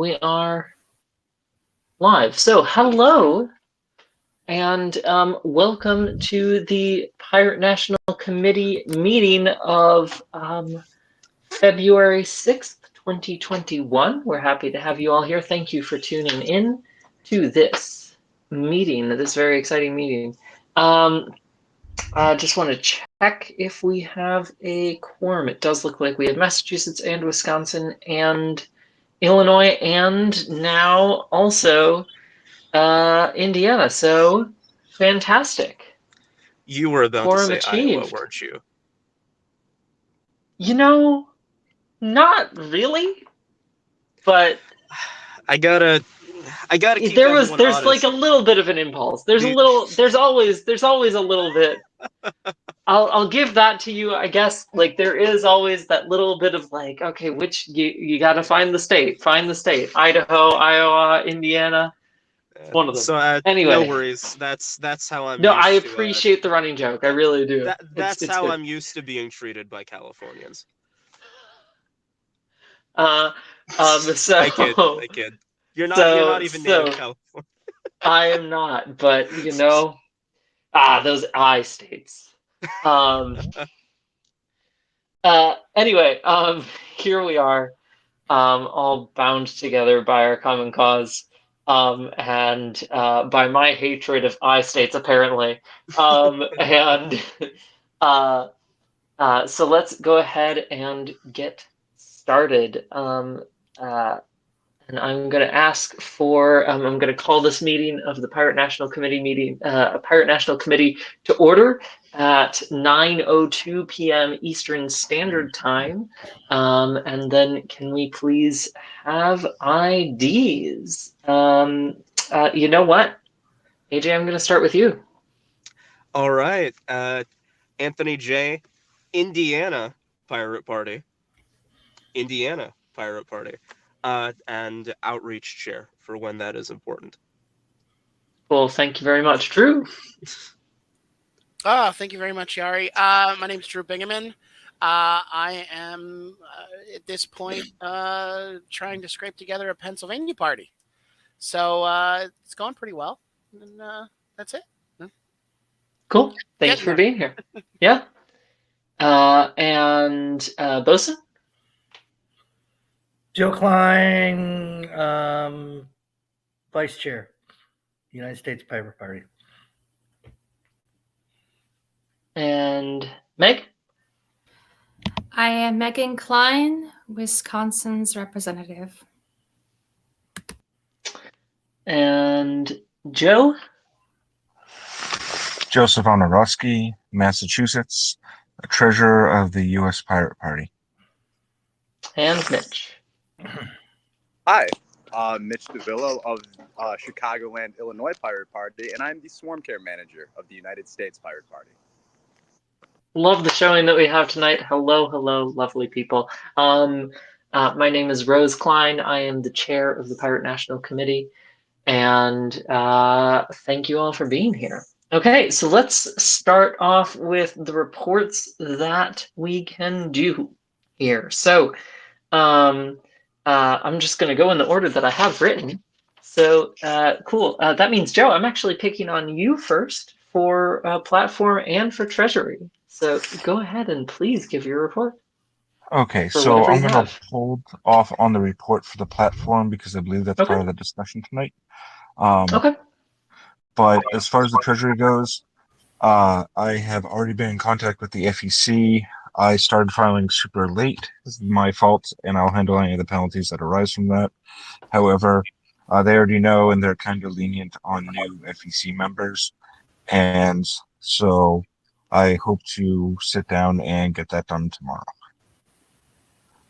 we are live. So, hello, and welcome to the Pirate National Committee meeting of February 6th, 2021. We're happy to have you all here. Thank you for tuning in to this meeting, this very exciting meeting. I just want to check if we have a quorum. It does look like we have Massachusetts and Wisconsin and Illinois and now also Indiana. So fantastic. You were about Quorum to say achieved. Iowa, weren't you? You know, not really, but I gotta keep there's honest. like a little bit of an impulse. There's always a little bit. I'll give that to you, I guess. Like there is always that little bit of like, okay, which you got to find the state. Idaho, Iowa, Indiana. One of them. So Anyway, no worries. That's how I'm. No, used I to, appreciate the running joke. I really do. That's it's how good. I'm used to being treated by Californians. So I kid. You're not even native California. I am not, but those I states. Anyway, here we are, all bound together by our common cause, and by my hatred of I states, apparently. And so let's go ahead and get started. And I'm going to ask for, I'm going to call this meeting of the Pirate National Committee to order at 9:02 p.m. Eastern Standard Time. And then can we please have IDs? You know what? AJ, I'm going to start with you. All right. Anthony J., Indiana Pirate Party. And outreach chair for when that is important. Well, thank you very much. Drew? Thank you very much, Yari. My name is Drew Bingaman. I am, at this point, trying to scrape together a Pennsylvania party. So it's going pretty well. And that's it. Cool. Thanks for being here. Yeah. And Bosa? Joe Klein, Vice Chair, United States Pirate Party. And Meg? I am Megan Klein, Wisconsin's representative. And Joe? Joseph Honorowski, Massachusetts, Treasurer of the U.S. Pirate Party. And Mitch. Hi, Mitch DeVilla of Chicagoland, Illinois Pirate Party, and I'm the Swarm Care Manager of the United States Pirate Party. Love the showing that we have tonight. Hello, lovely people. My name is Rose Klein. I am the chair of the Pirate National Committee, and thank you all for being here. Okay, so let's start off with the reports that we can do here. So I'm just going to go in the order that I have written. So cool. That means, Joe, I'm actually picking on you first for platform and for Treasury. So go ahead and please give your report. Okay, so I'm going to hold off on the report for the platform because I believe that's part of the discussion tonight. Okay. But as far as the Treasury goes, I have already been in contact with the FEC. I started filing super late. This is my fault, and I'll handle any of the penalties that arise from that. However, they already know, and they're kind of lenient on new FEC members. And so I hope to sit down and get that done tomorrow.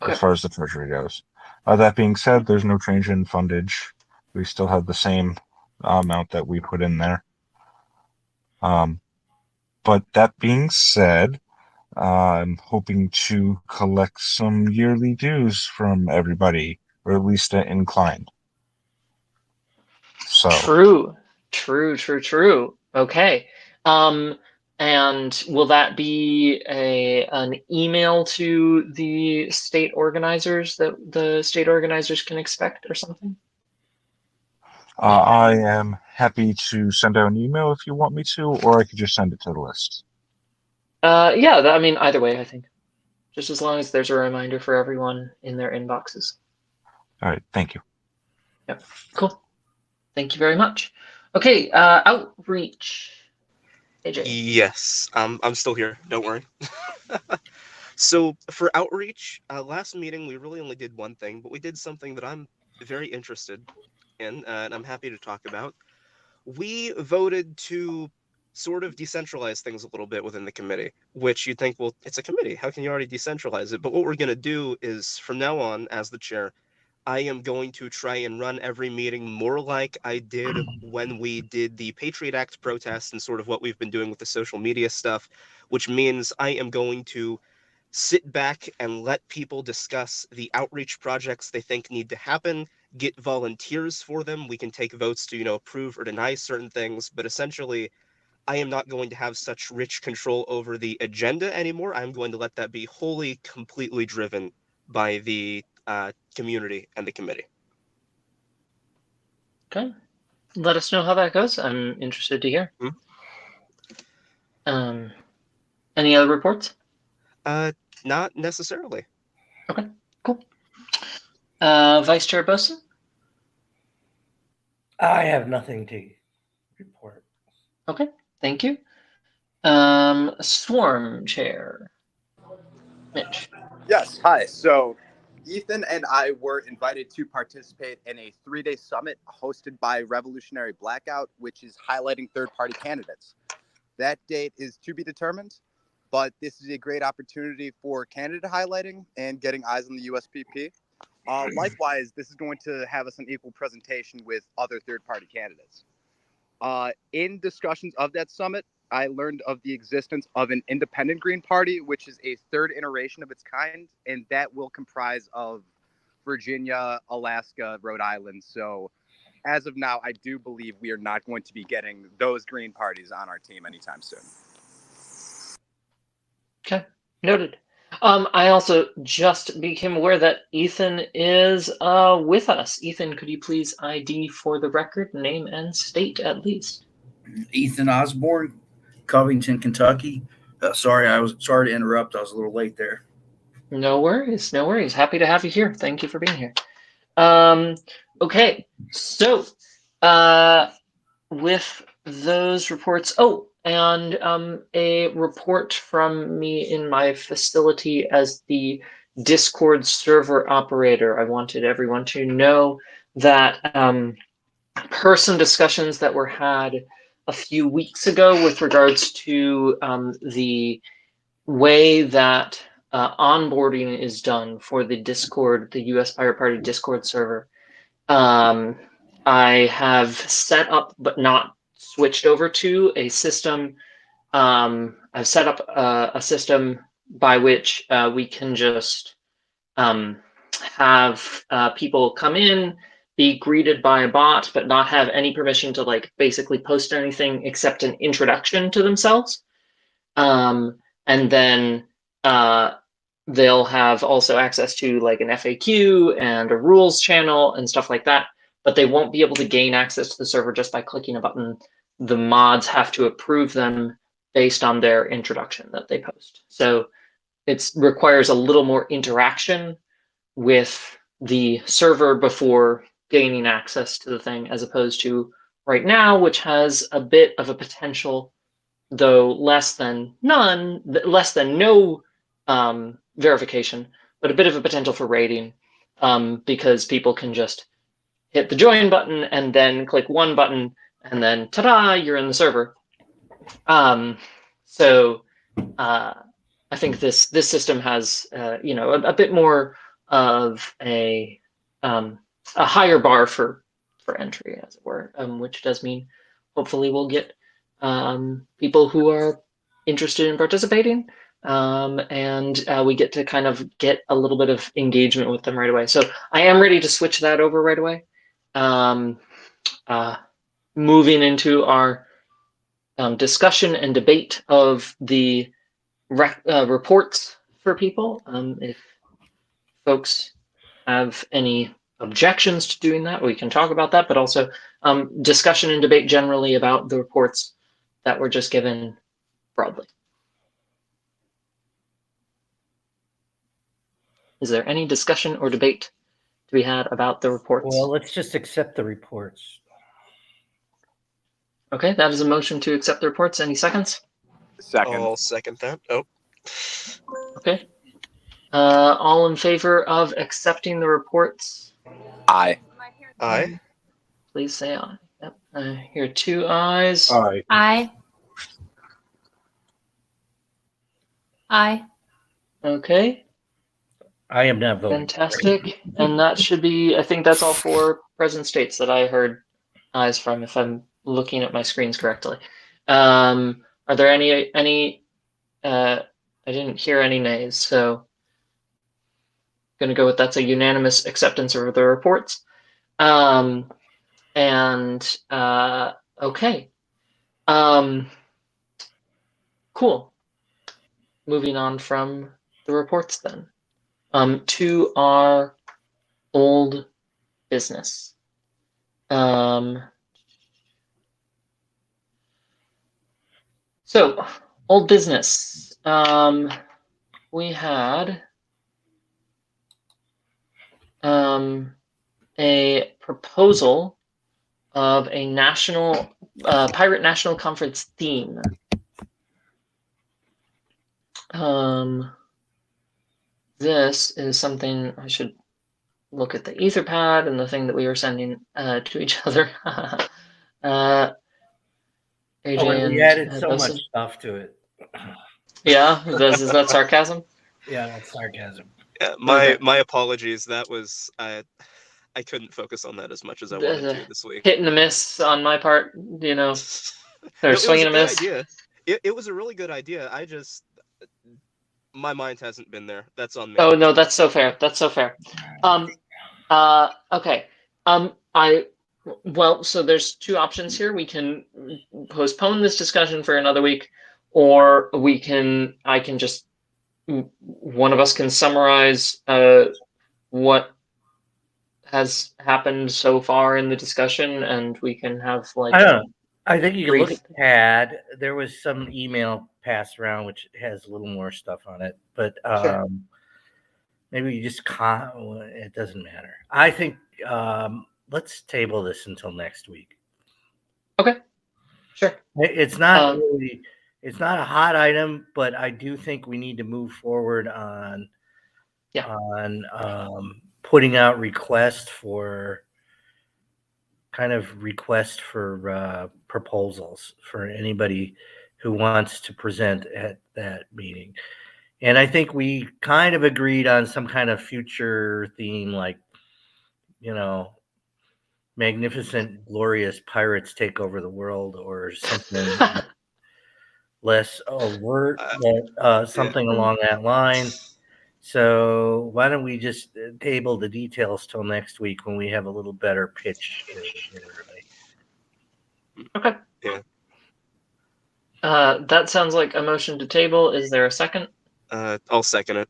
As far as the Treasury goes. That being said, there's no change in fundage. We still have the same amount that we put in there. But that being said, I'm hoping to collect some yearly dues from everybody, or at least inclined. So True. Okay. And will that be an email to the state organizers that the state organizers can expect or something? I am happy to send out an email if you want me to, or I could just send it to the list. Yeah, I mean, either way, I think. Just as long as there's a reminder for everyone in their inboxes. All right, thank you. Yep, cool. Thank you very much. Okay, outreach. AJ. Yes, I'm still here. Don't worry. So for outreach, last meeting we really only did one thing, but we did something that I'm very interested in, and I'm happy to talk about. We voted to sort of decentralize things a little bit within the committee, which you'd think, well, it's a committee. How can you already decentralize it? But what we're going to do is, from now on, as the chair, I am going to try and run every meeting more like I did when we did the Patriot Act protests and sort of what we've been doing with the social media stuff, which means I am going to sit back and let people discuss the outreach projects they think need to happen, get volunteers for them. We can take votes to, approve or deny certain things, but essentially I am not going to have such rich control over the agenda anymore. I'm going to let that be wholly, completely driven by the community and the committee. Okay. Let us know how that goes. I'm interested to hear. Any other reports? Not necessarily. Okay, cool. Vice Chair Boson? I have nothing to report. Okay, thank you. Swarm Chair. Mitch. Yes, hi. So Ethan and I were invited to participate in a 3-day summit hosted by Revolutionary Blackout, which is highlighting third-party candidates. That date is to be determined, but this is a great opportunity for candidate highlighting and getting eyes on the USPP. Likewise, this is going to have us an equal presentation with other third-party candidates. In discussions of that summit, I learned of the existence of an independent Green Party, which is a third iteration of its kind, and that will comprise of Virginia, Alaska, Rhode Island. So as of now, I do believe we are not going to be getting those Green parties on our team anytime soon. Okay, noted. I also just became aware that Ethan is with us. Ethan, could you please ID for the record, name and state at least? Ethan Osborne, Covington, Kentucky. Sorry to interrupt. I was a little late there. No worries, no worries. Happy to have you here. Thank you for being here. Okay, so with those reports, and a report from me in my facility as the Discord server operator. I wanted everyone to know that per some discussions that were had a few weeks ago with regards to the way that onboarding is done for the Discord, the US Pirate Party Discord server. I have set up but not switched over to a system. I've set up a system by which we can just have people come in, be greeted by a bot, but not have any permission to basically post anything except an introduction to themselves. And then they'll have also access to an FAQ and a rules channel and stuff like that, but they won't be able to gain access to the server just by clicking a button. The mods have to approve them based on their introduction that they post. So it requires a little more interaction with the server before gaining access to the thing, as opposed to right now, which has a bit of a potential, though less than no verification, but a bit of a potential for raiding, because people can just hit the join button and then click one button and then ta-da, you're in the server. So I think this system has a bit more of a higher bar for entry, as it were, which does mean hopefully we'll get people who are interested in participating, and we get to kind of get a little bit of engagement with them right away. So I am ready to switch that over right away. Moving into our discussion and debate of the reports for people. If folks have any objections to doing that, we can talk about that, but also discussion and debate generally about the reports that were just given broadly. Is there any discussion or debate to be had about the reports? Well, let's just accept the reports. Okay, that is a motion to accept the reports. Any seconds? Second. I'll second that. Oh, Okay. All in favor of accepting the reports, Aye. aye. please say aye. Yep, I hear 2 ayes. Aye. Aye. Aye. Okay, I am not voting. fantastic. And that should be, I think that's all 4 present states that I heard ayes from, if I'm looking at my screens correctly. Are there any I didn't hear any nays, so gonna go with that's a unanimous acceptance of the reports. Okay. Cool. Moving on from the reports then, to our old business. So old business. We had a proposal of a national Pirate National Conference theme. This is something I should look at the Etherpad and the thing that we were sending to each other. AJ We added so Bosun. much stuff to it. Yeah, is that sarcasm? Yeah, that's sarcasm. Yeah, my apologies. That was I couldn't focus on that as much as I wanted to this week. Hit and a miss on my part, you know. Or No, swing and a miss. idea. It was a really good idea. I just my mind hasn't been there. That's on me. Oh no, that's so fair. That's so fair. Okay. So there's 2 options here. We can postpone this discussion for another week, or I can just, one of us can summarize what has happened so far in the discussion, and we can have like. I don't know. I think you can look brief- at Pad. There was some email passed around which has a little more stuff on it, but Sure. maybe you just it doesn't matter. I think let's table this until next week. Okay. Sure. It's not really, it's not a hot item, but I do think we need to move forward on putting out requests for proposals for anybody who wants to present at that meeting. And I think we kind of agreed on some kind of future theme, like, magnificent, glorious pirates take over the world, or something less overt, but something along that line. So why don't we just table the details till next week when we have a little better pitch to everybody? Okay. Yeah. That sounds like a motion to table. Is there a second? I'll second it.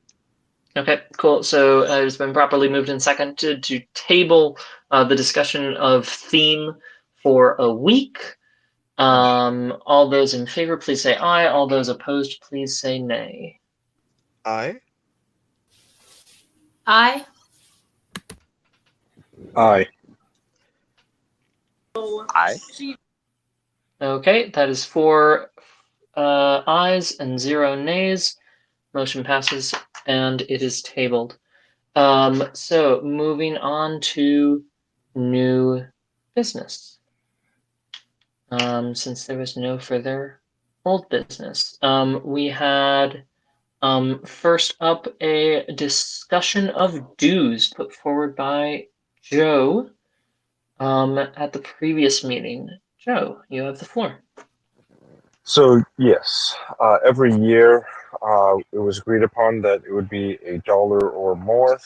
Okay, cool. So it's been properly moved and seconded to table the discussion of theme for a week. All those in favor, please say aye. All those opposed, please say nay. Aye. Aye. Aye. Aye. Okay, that is 4 ayes and 0 nays. Motion passes and it is tabled. So moving on to new business. Since there was no further old business, we had first up a discussion of dues put forward by Joe at the previous meeting. Joe, you have the floor. So yes, every year it was agreed upon that it would be $1 or more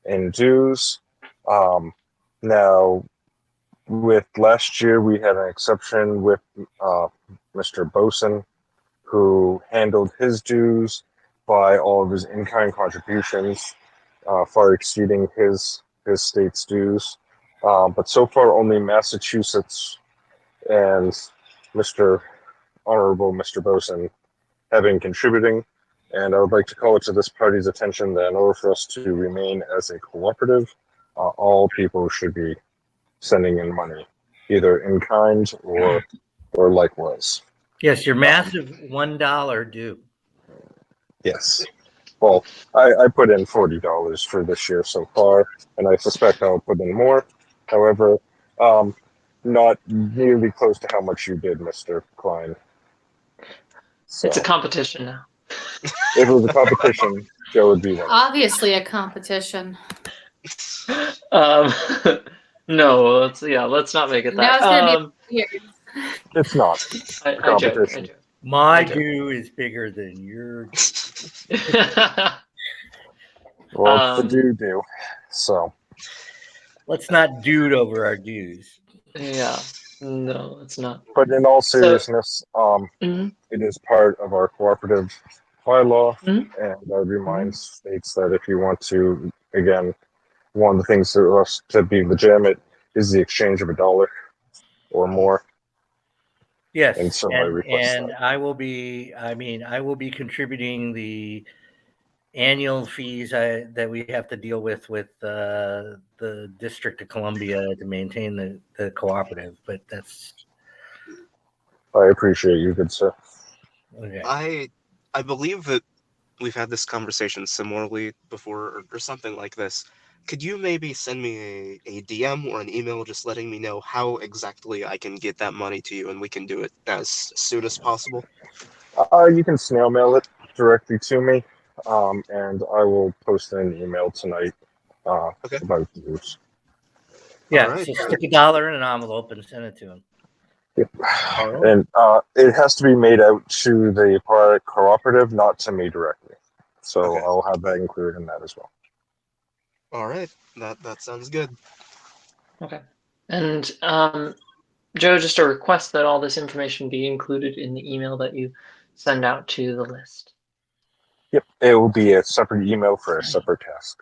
in dues. Now, with last year, we had an exception with Mr. Boson, who handled his dues by all of his in-kind contributions, far exceeding his state's dues. But so far, only Massachusetts and Honorable Mr. Boson have been contributing. And I would like to call it to this party's attention that in order for us to remain as a cooperative, all people should be sending in money, either in kind or likewise. Yes, your massive $1 due. Yes. Well, I put in $40 for this year so far, and I suspect I'll put in more. However, not nearly close to how much you did, Mr. Klein. So, It's a competition now. if it was a competition, Joe would be winning. Obviously a competition. No, let's not make it Now that. it's gonna be weird. It's not a I joke. competition. My I do. due is bigger than your due. Well, it's a do. So Let's not dude over our dues. Yeah. No, it's not. But in all seriousness, Mhm. it is part of our cooperative bylaw, Mhm. and I would remind states that if you want to, again, one of the things for us to be legitimate is the exchange of $1 or more. Yes, And so I request that. I will be contributing the annual fees that we have to deal with the District of Columbia to maintain the cooperative, but that's I appreciate you, good sir. okay. I believe that we've had this conversation similarly before or something like this. Could you maybe send me a DM or an email just letting me know how exactly I can get that money to you and we can do it as soon as possible? You can snail mail it directly to me, and I will post an email tonight Okay. about dues. Yeah, All right. so stick $1 in an envelope and send it to him. Yep. Oh. And it has to be made out to the product cooperative, not to me directly. So Okay. I'll have that included in that as well. All right. That sounds good. Okay. And Joe, just a request that all this information be included in the email that you send out to the list. Yep. It will be a separate email for a separate task.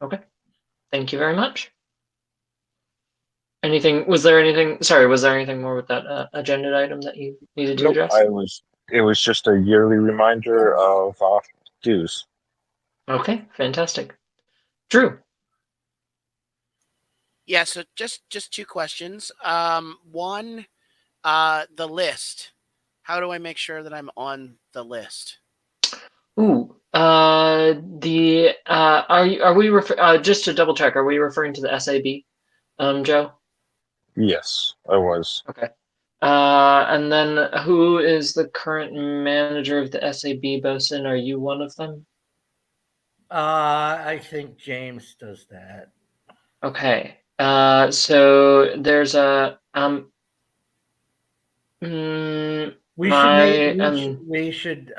Okay. Thank you very much. Was there anything more with that agenda item that you needed to address? It was just a yearly reminder of dues. Okay, fantastic. Drew. Yeah, so just two questions. One, the list. How do I make sure that I'm on the list? Ooh, just to double check, are we referring to the SAB, Joe? Yes, I was. Okay. And then who is the current manager of the SAB, Bosun? Are you one of them? I think James does that. Okay. So there's a we should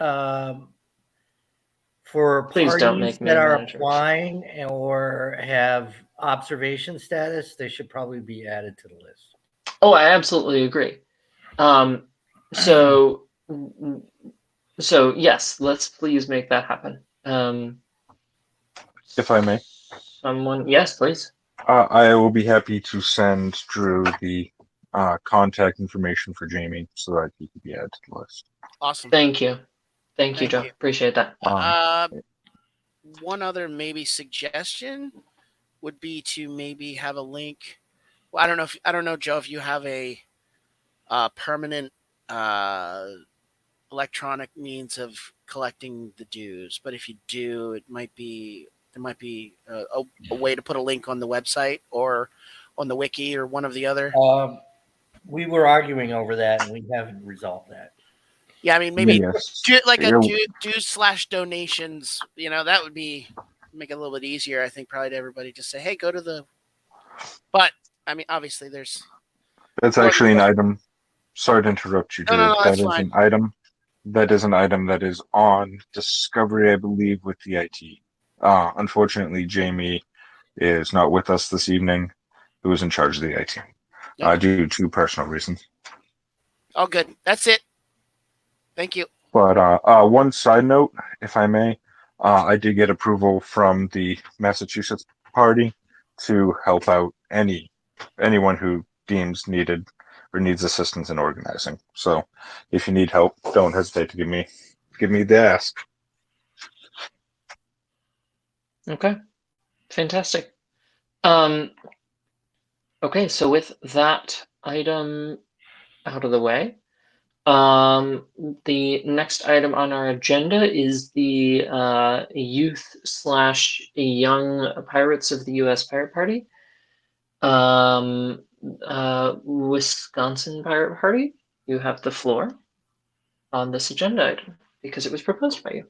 for please don't parties make me that are managers. applying or have observation status, they should probably be added to the list. Oh, I absolutely agree. So yes, let's please make that happen. If I may. Yes, please. I will be happy to send Drew the contact information for Jamie so that he can be added to the list. Awesome. Thank you, Joe. Appreciate that. One other maybe suggestion would be to maybe have a link. Well, I don't know, Joe, if you have a permanent electronic means of collecting the dues, but if you do, there might be a way to put a link on the website or on the wiki or one of the other. We were arguing over that and we haven't resolved that. Yeah, I mean, maybe yes. dues/donations, that would make it a little bit easier, I think, probably to everybody to say, hey, go to the, but I mean, obviously that's actually an item. Sorry to interrupt you, Drew. No, that is fine. An item. That is an item that is on Discovery, I believe, with the IT. Unfortunately, Jamie is not with us this evening, who is in charge of the IT. due to personal reasons. Oh, good. That's it. Thank you. But one side note, if I may, I did get approval from the Massachusetts party to help out anyone who deems needed or needs assistance in organizing. So if you need help, don't hesitate to give me the ask. Okay, fantastic. Okay, so with that item out of the way, the next item on our agenda is the youth/young pirates of the U.S. Pirate Party, Wisconsin Pirate Party. You have the floor on this agenda item because it was proposed by you.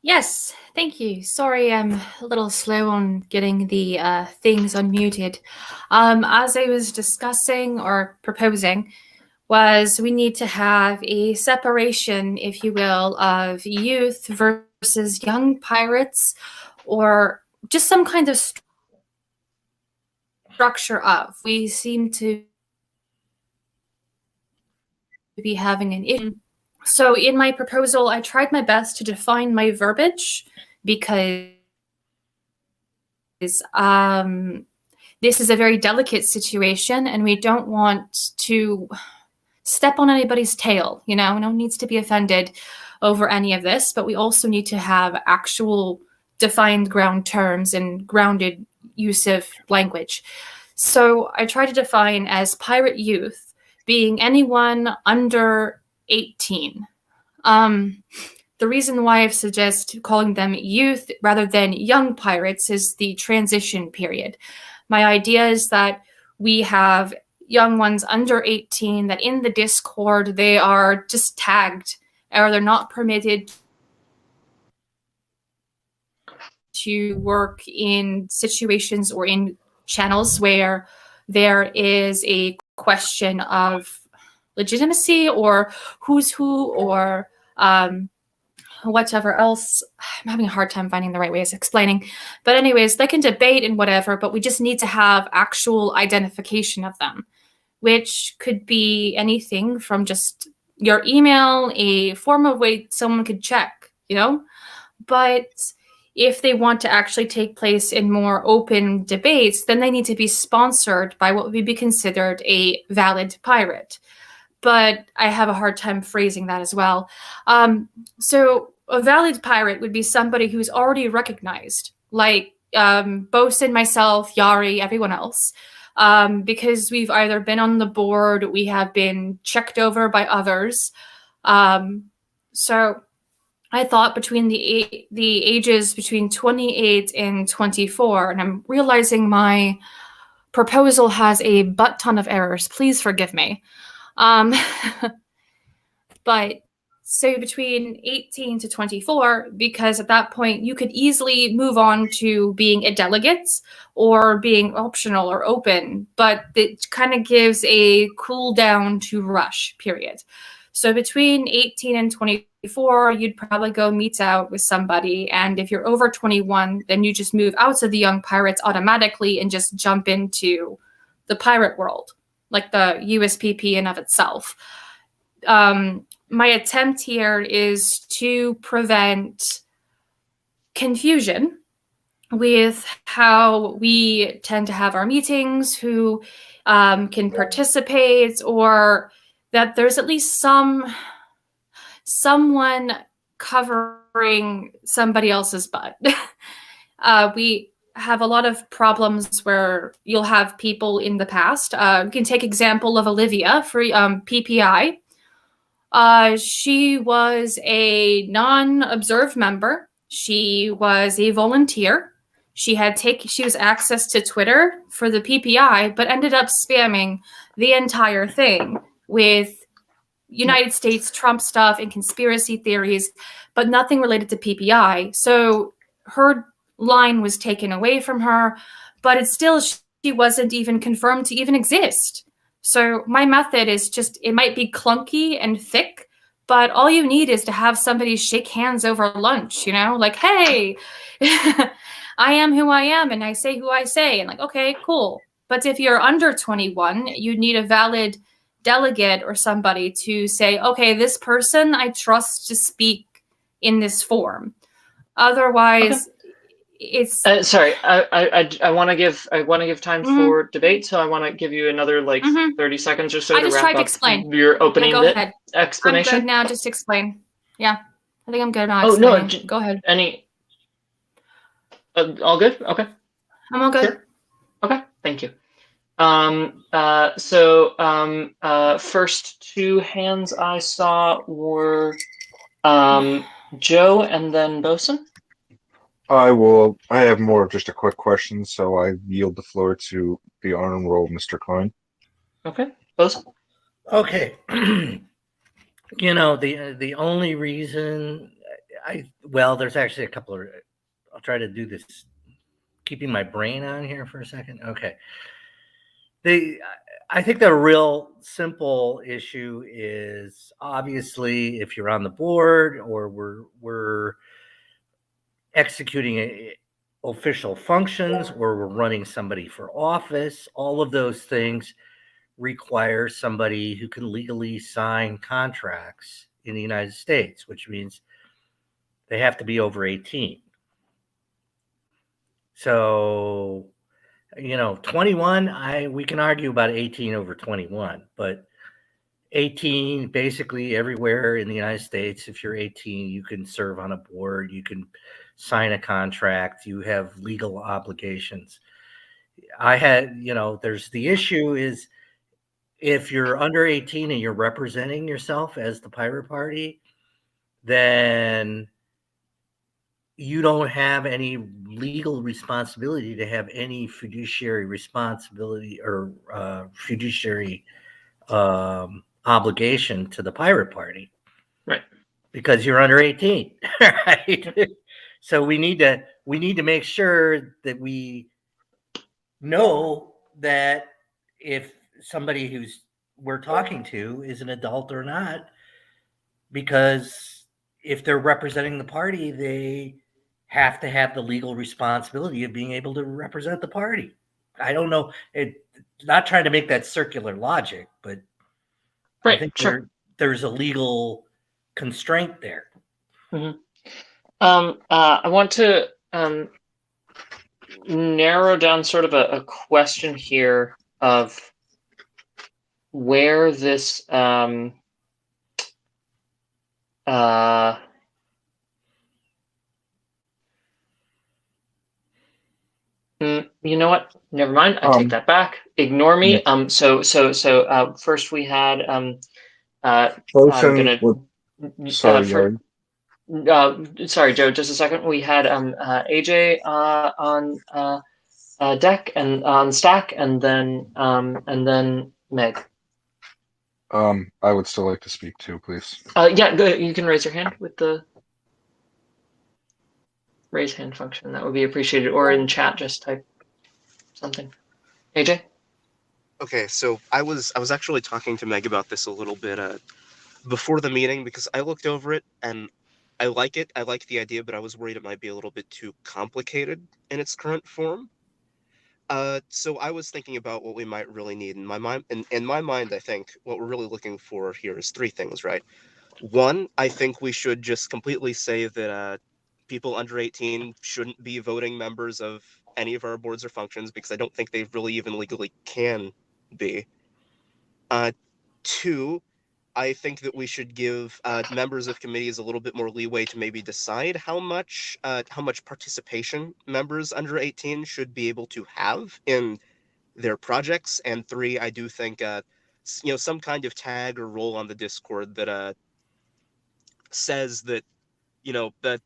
Yes, thank you. Sorry, I'm a little slow on getting the things unmuted. As I was discussing or proposing, was we need to have a separation, if you will, of youth versus young pirates, or just some kind of structure of. We seem to be having an issue. So in my proposal, I tried my best to define my verbiage because this is a very delicate situation and we don't want to step on anybody's tail. You know, no one needs to be offended over any of this, but we also need to have actual defined ground terms and grounded use of language. So I try to define as pirate youth being anyone under 18. The reason why I've suggested calling them youth rather than young pirates is the transition period. My idea is that we have young ones under 18 that in the Discord, they are just tagged or they're not permitted to work in situations or in channels where there is a question of legitimacy or who's who or whatever else. I'm having a hard time finding the right ways of explaining. But anyways, they can debate and whatever, but we just need to have actual identification of them, which could be anything from just your email, a form of way someone could check, you know? But if they want to actually take place in more open debates, then they need to be sponsored by what would be considered a valid pirate. But I have a hard time phrasing that as well. So a valid pirate would be somebody who's already recognized, like Bosun, myself, Yari, everyone else, because we've either been on the board, we have been checked over by others. So I thought between the ages between 28 and 24, and I'm realizing my proposal has a butt ton of errors. Please forgive me. But so between 18 to 24, because at that point you could easily move on to being a delegate or being optional or open, but it kind of gives a cool down to rush period. So between 18 and 24, you'd probably go meet out with somebody. And if you're over 21, then you just move out of the young pirates automatically and just jump into the pirate world, like the USPP in of itself. My attempt here is to prevent confusion with how we tend to have our meetings, who can participate, or that there's at least someone covering somebody else's butt. We have a lot of problems where you'll have people in the past. We can take example of Olivia for PPI. She was a non-observed member. She was a volunteer. She was access to Twitter for the PPI, but ended up spamming the entire thing with United States Trump stuff and conspiracy theories, but nothing related to PPI. So her line was taken away from her, but it's still, she wasn't even confirmed to even exist. So my method is just, it might be clunky and thick, but all you need is to have somebody shake hands over lunch, you know, like, hey, I am who I am and I say who I say. And like, okay, cool. But if you're under 21, you need a valid delegate or somebody to say, okay, this person I trust to speak in this form. Otherwise, it's sorry. I want to give time for debate, so I want to give you another 30 seconds or so I to just wrap tried to up explain. your opening go ahead. explanation. I'm good now. Just explain. Yeah, I think I'm good now. Oh no, go ahead. Any? All good? Okay. I'm all good. Sure. Okay. Thank you. First two hands I saw were Joe and then Bosun. I have more of just a quick question, so I yield the floor to the honor roll, Mr. Klein. Okay. Bosun. Okay. The only reason there's actually a couple of. I'll try to do this, keeping my brain on here for a second. Okay. I think the real simple issue is obviously if you're on the board or we're executing official functions or we're running somebody for office, all of those things require somebody who can legally sign contracts in the United States, which means they have to be over 18. So, 21, we can argue about 18 over 21, but 18 basically everywhere in the United States, if you're 18, you can serve on a board, you can sign a contract, you have legal obligations. There's the issue is if you're under 18 and you're representing yourself as the Pirate Party, then you don't have any legal responsibility to have any fiduciary responsibility or fiduciary obligation to the Pirate Party. Right. Because you're under 18. Right. So we need to make sure that we know that if somebody we're talking to is an adult or not, because if they're representing the party, they have to have the legal responsibility of being able to represent the party. I don't know. Not trying to make that circular logic, but right, I think sure. there's a legal constraint there. Mm-hmm. I want to narrow down sort of a question here of where this you know what? Never mind. I take that back. Ignore me. First we had I'm gonna. Sorry, Sorry, Joe. Just a second. We had AJ on deck and on stack, and then Meg. I would still like to speak too, please. Yeah, go, you can raise your hand with the raise hand function. That would be appreciated. Or in chat, just type something. AJ? Okay, so I was actually talking to Meg about this a little bit before the meeting because I looked over it and I like it. I like the idea, but I was worried it might be a little bit too complicated in its current form. So I was thinking about what we might really need in my mind. In my mind, I think what we're really looking for here is three things, right? One, I think we should just completely say that people under 18 shouldn't be voting members of any of our boards or functions because I don't think they really even legally can be. Two, I think that we should give members of committees a little bit more leeway to maybe decide how much participation members under 18 should be able to have in their projects. And three, I do think some kind of tag or role on the Discord that says that that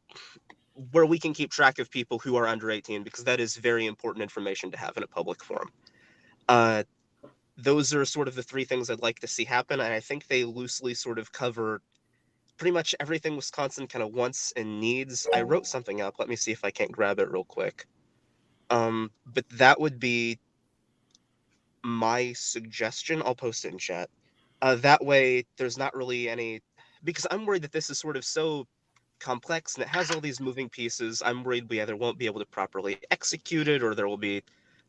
where we can keep track of people who are under 18 because that is very important information to have in a public forum. Those are sort of the three things I'd like to see happen, and I think they loosely sort of cover pretty much everything Wisconsin kind of wants and needs. I wrote something up. Let me see if I can't grab it real quick. But that would be my suggestion. I'll post it in chat. That way, there's not really any... Because I'm worried that this is sort of so complex and it has all these moving pieces. I'm worried we either won't be able to properly execute it or there will be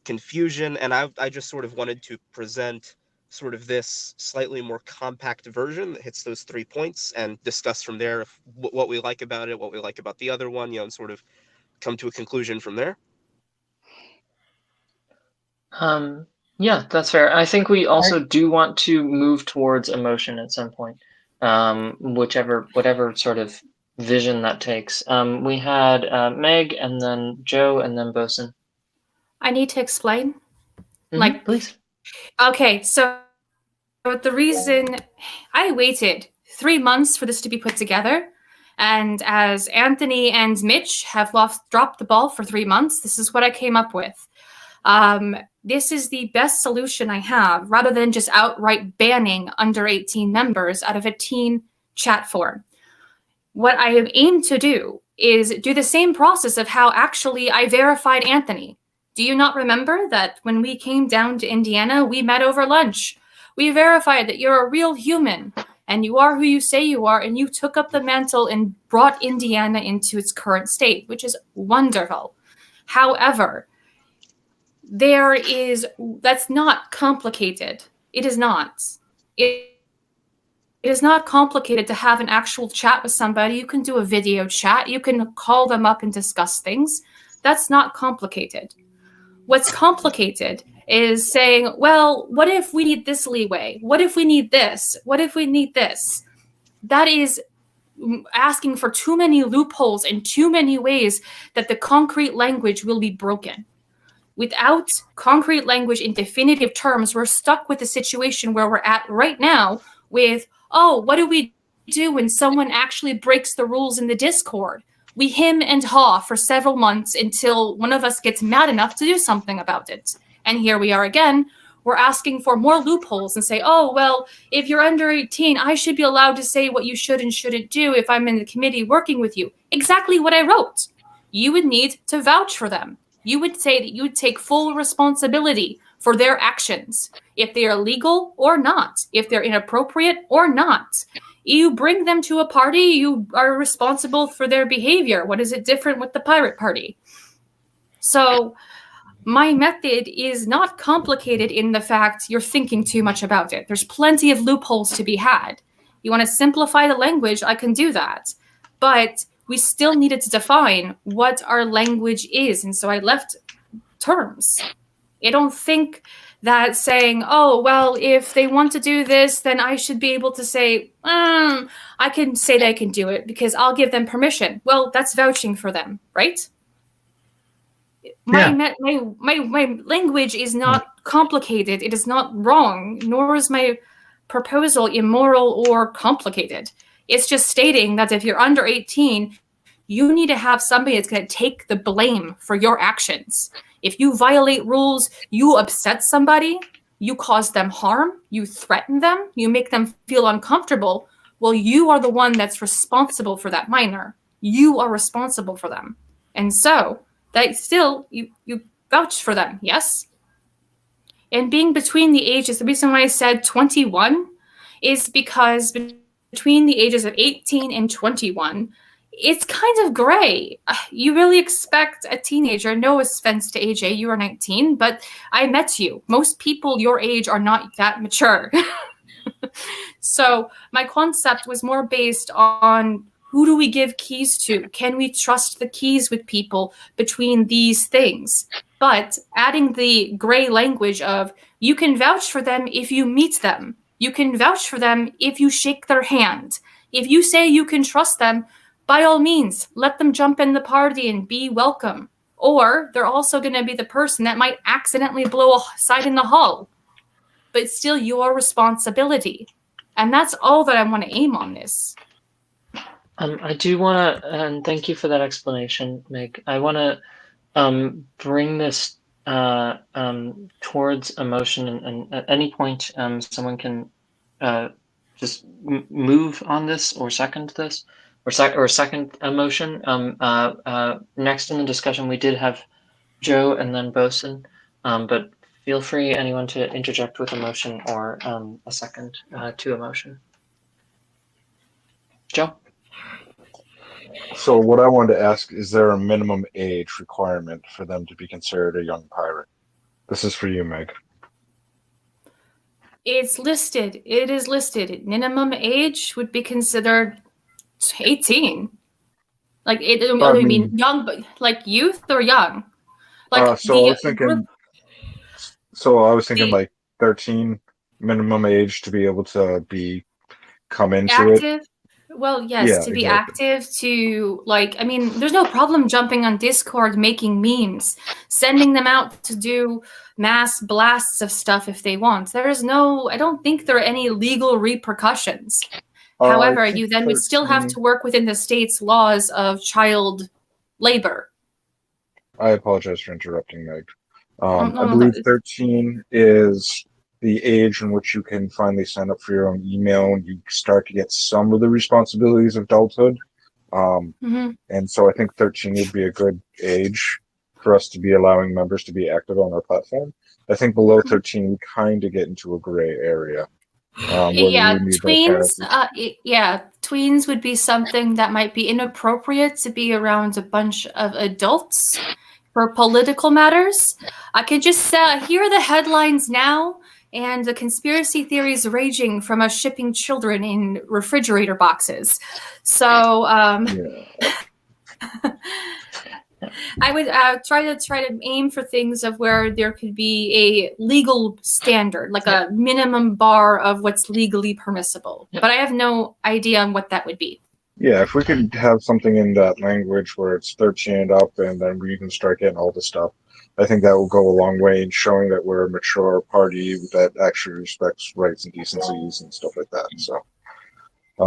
confusion, and I just sort of wanted to present sort of this slightly more compact version that hits those 3 points and discuss from there what we like about it, what we like about the other one, and sort of come to a conclusion from there. Yeah, that's fair. I think we also do want to move towards emotion at some point, whatever sort of vision that takes. We had Meg, and then Joe, and then Bosun. I need to explain. Please. Okay, so the reason I waited 3 months for this to be put together, and as Anthony and Mitch have dropped the ball for 3 months, this is what I came up with. This is the best solution I have, rather than just outright banning under 18 members out of a teen chat forum. What I aim to do is do the same process of how actually I verified Anthony. Do you not remember that when we came down to Indiana, we met over lunch? We verified that you're a real human, and you are who you say you are, and you took up the mantle and brought Indiana into its current state, which is wonderful. However, that's not complicated. It is not. It is not complicated to have an actual chat with somebody. You can do a video chat. You can call them up and discuss things. That's not complicated. What's complicated is saying, well, what if we need this leeway? What if we need this? What if we need this? That is asking for too many loopholes and too many ways that the concrete language will be broken. Without concrete language in definitive terms, we're stuck with the situation where we're at right now with, oh, what do we do when someone actually breaks the rules in the Discord? We hem and haw for several months until one of us gets mad enough to do something about it. And here we are again. We're asking for more loopholes and say, oh, well, if you're under 18, I should be allowed to say what you should and shouldn't do if I'm in the committee working with you. Exactly what I wrote. You would need to vouch for them. You would say that you would take full responsibility for their actions, if they are legal or not, if they're inappropriate or not. You bring them to a party, you are responsible for their behavior. What is it different with the pirate party? So my method is not complicated in the fact you're thinking too much about it. There's plenty of loopholes to be had. You want to simplify the language, I can do that. But we still needed to define what our language is. And so I left terms. I don't think that saying, oh, well, if they want to do this, then I should be able to say, I can say they can do it because I'll give them permission. Well, that's vouching for them, right? My language is not complicated. It is not wrong, nor is my proposal immoral or complicated. It's just stating that if you're under 18, you need to have somebody that's going to take the blame for your actions. If you violate rules, you upset somebody, you cause them harm, you threaten them, you make them feel uncomfortable, well, you are the one that's responsible for that minor. You are responsible for them. And so that still, you vouch for them, yes? And being between the ages, the reason why I said 21 is because between the ages of 18 and 21, it's kind of gray. You really expect a teenager, no offense to AJ, you are 19, but I met you. Most people your age are not that mature. So my concept was more based on who do we give keys to? Can we trust the keys with people between these things? But adding the gray language of you can vouch for them if you meet them. You can vouch for them if you shake their hand. If you say you can trust them, by all means, let them jump in the party and be welcome. Or they're also going to be the person that might accidentally blow a side in the hull. But it's still your responsibility. And that's all that I want to aim on this. I do want to, and thank you for that explanation, Meg. I want to bring this towards emotion, and at any point someone can just move on this or second this. Or second emotion. Next in the discussion, we did have Joe and then Bosun, but feel free, anyone, to interject with emotion or a second to emotion. Joe? So what I wanted to ask, is there a minimum age requirement for them to be considered a young pirate? This is for you, Meg. It's listed. It is listed. Minimum age would be considered 18. Like it. I mean, young, but like youth or young. Like So I was thinking. So I was thinking like 13 minimum age to be able to come into active. it. Well, yes, Yeah, to be exactly. active, to like, I mean, there's no problem jumping on Discord, making memes, sending them out to do mass blasts of stuff if they want. There's no, I don't think there are any legal repercussions. However, you then would still have to work within the state's laws of child labor. I apologize for interrupting, Meg. No, I no, believe 13 is the age in which you can finally sign up for your own email and you start to get some of the responsibilities of adulthood. And so I think 13 would be a good age for us to be allowing members to be active on our platform. I think below 13, we kind of get into a gray area. Yeah, tweens. Yeah, tweens would be something that might be inappropriate to be around a bunch of adults for political matters. I could just hear the headlines now and the conspiracy theories raging from us shipping children in refrigerator boxes. So I would try to aim for things of where there could be a legal standard, like a minimum bar of what's legally permissible. But I have no idea on what that would be. Yeah, if we could have something in that language where it's 13 and up, and then we can start getting all the stuff, I think that will go a long way in showing that we're a mature party that actually respects rights and decencies and stuff like that. So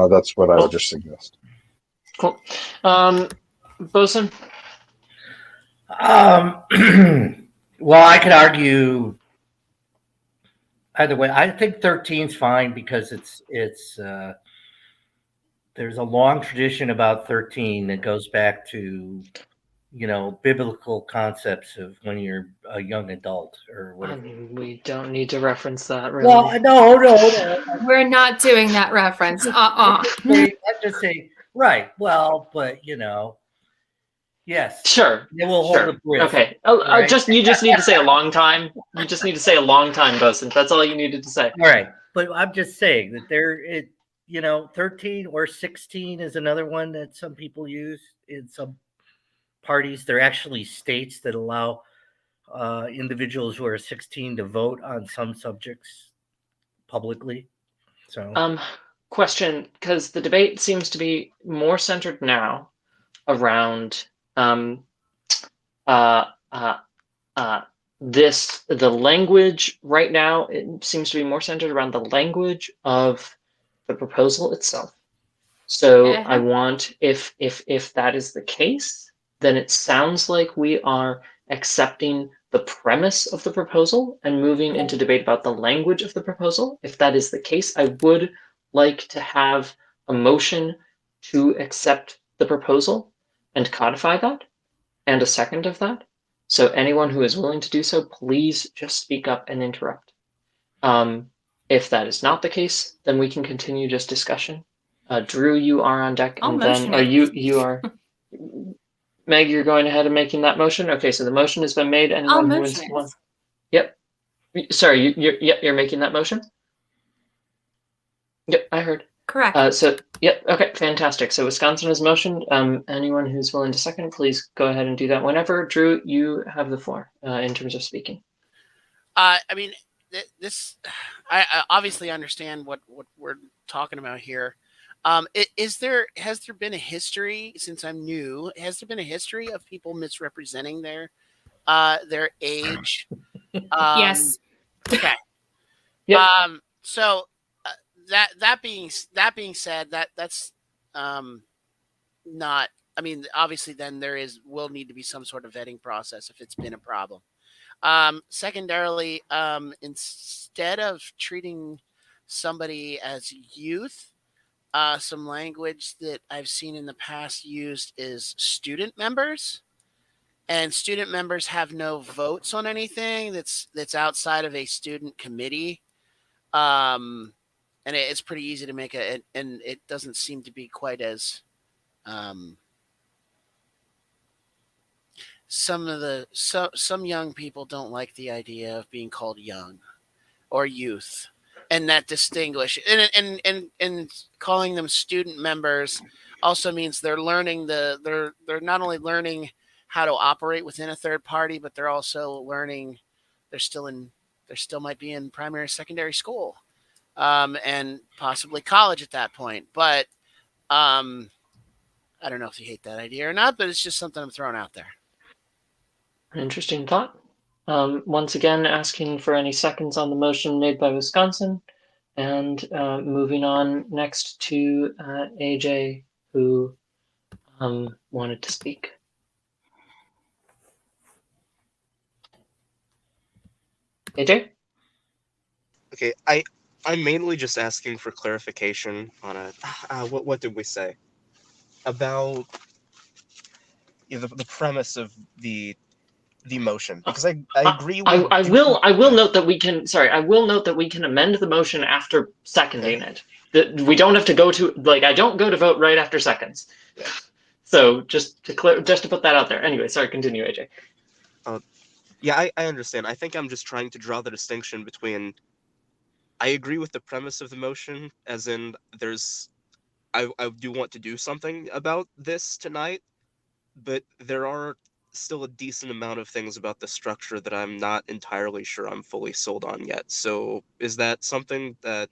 that's what I would just suggest. Cool. Bosun? Well, I could argue either way. I think 13 is fine because it's there's a long tradition about 13 that goes back to, biblical concepts of when you're a young adult or whatever. I mean, we don't need to reference that, really. Well, no. We're not doing that reference. I'm just saying, right. Well, but yes. Sure. They will hold the bridge. Okay. Right? You just need to say a long time. You just need to say a long time, Bosun. That's all you needed to say. All right. But I'm just saying that 13 or 16 is another one that some people use in some parties. There are actually states that allow individuals who are 16 to vote on some subjects publicly. So, question, because the debate seems to be more centered now around the language right now. It seems to be more centered around the language of the proposal itself. So I want, if that is the case, then it sounds like we are accepting the premise of the proposal and moving into debate about the language of the proposal. If that is the case, I would like to have a motion to accept the proposal and codify that, and a second of that. So anyone who is willing to do so, please just speak up and interrupt. If that is not the case, then we can continue just discussion. Drew, you are on deck, and then you are. Meg, you're going ahead and making that motion. Okay, so the motion has been made. Anyone who wants one? Yep. Sorry, you're making that motion. Yep, I heard. Correct. Yep. Okay, fantastic. So Wisconsin has motioned. Anyone who's willing to second, please go ahead and do that whenever. Drew, you have the floor in terms of speaking. I mean, I obviously understand what we're talking about here. Has there been a history, since I'm new, has there been a history of people misrepresenting their age? Yes. Okay. Yep. So that being said, that's not. I mean, obviously, then will need to be some sort of vetting process if it's been a problem. Secondarily, instead of treating somebody as youth, some language that I've seen in the past used is student members. And student members have no votes on anything that's outside of a student committee. And it's pretty easy to make and it doesn't seem to be quite as some young people don't like the idea of being called young or youth, and that distinguish and calling them student members also means they're learning they're not only learning how to operate within a third party, but they're also learning they're still might be in primary secondary school, and possibly college at that point. But I don't know if you hate that idea or not, but it's just something I'm throwing out there. Interesting thought. Once again, asking for any seconds on the motion made by Wisconsin, and moving on next to AJ, who wanted to speak. AJ? Okay, I'm mainly just asking for clarification on what did we say about the premise of the motion, because I agree with I will note that we can I will note that we can amend the motion after seconding it. That we don't have to go to I don't go to vote right after seconds. So just to put that out there. Anyway, sorry, continue, AJ. Yeah, I understand. I think I'm just trying to draw the distinction between I agree with the premise of the motion, as in I do want to do something about this tonight, but there are still a decent amount of things about the structure that I'm not entirely sure I'm fully sold on yet. So is that something that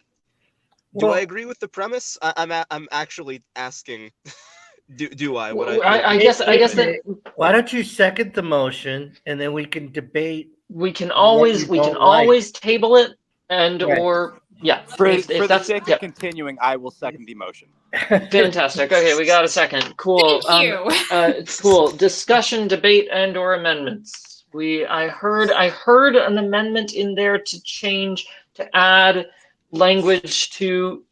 do I agree with the premise? I'm actually asking. Do I? I guess that why don't you second the motion and then we can debate. We can always table it and Right. or yeah. For if the that's sake of continuing, I will second the motion. Fantastic. Okay, we got a second. Cool. Thank you. Cool. Discussion, debate, and or amendments. I heard an amendment in there to add language to.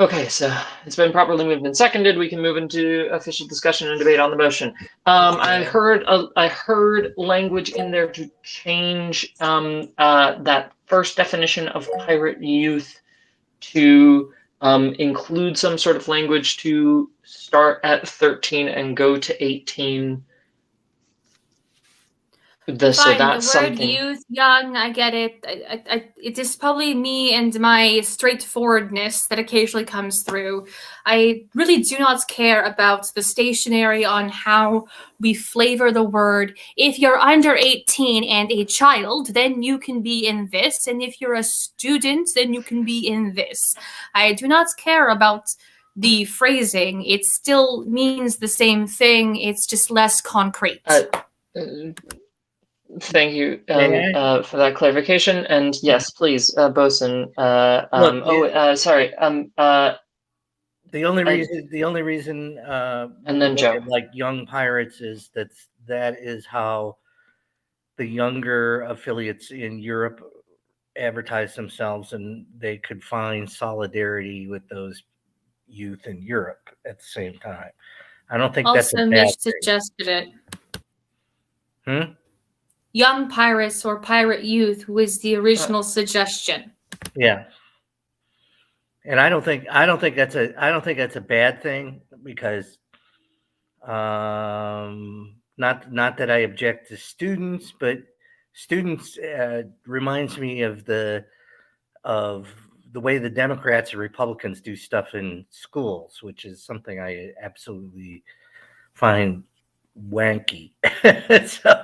Okay, so it's been properly moved and seconded. We can move into official discussion and debate on the motion. I heard language in there to change that first definition of pirate youth to include some sort of language to start at 13 and go to 18. Fine, That's the word something. youth, young, I get it. It is probably me and my straightforwardness that occasionally comes through. I really do not care about the stationery on how we flavor the word. If you're under 18 and a child, then you can be in this. And if you're a student, then you can be in this. I do not care about the phrasing. It still means the same thing. It's just less concrete. Thank you for that clarification. And yes, please, Bosun. Sorry. The only reason and then Joe, like young pirates, is that is how the younger affiliates in Europe advertise themselves, and they could find solidarity with those youth in Europe at the same time. I don't think that's a bad Mitch thing. suggested it. Young pirates or pirate youth was the original suggestion. Yeah. And I don't think that's a bad thing, because not that I object to students, but students reminds me of the way the Democrats and Republicans do stuff in schools, which is something I absolutely find wanky. So,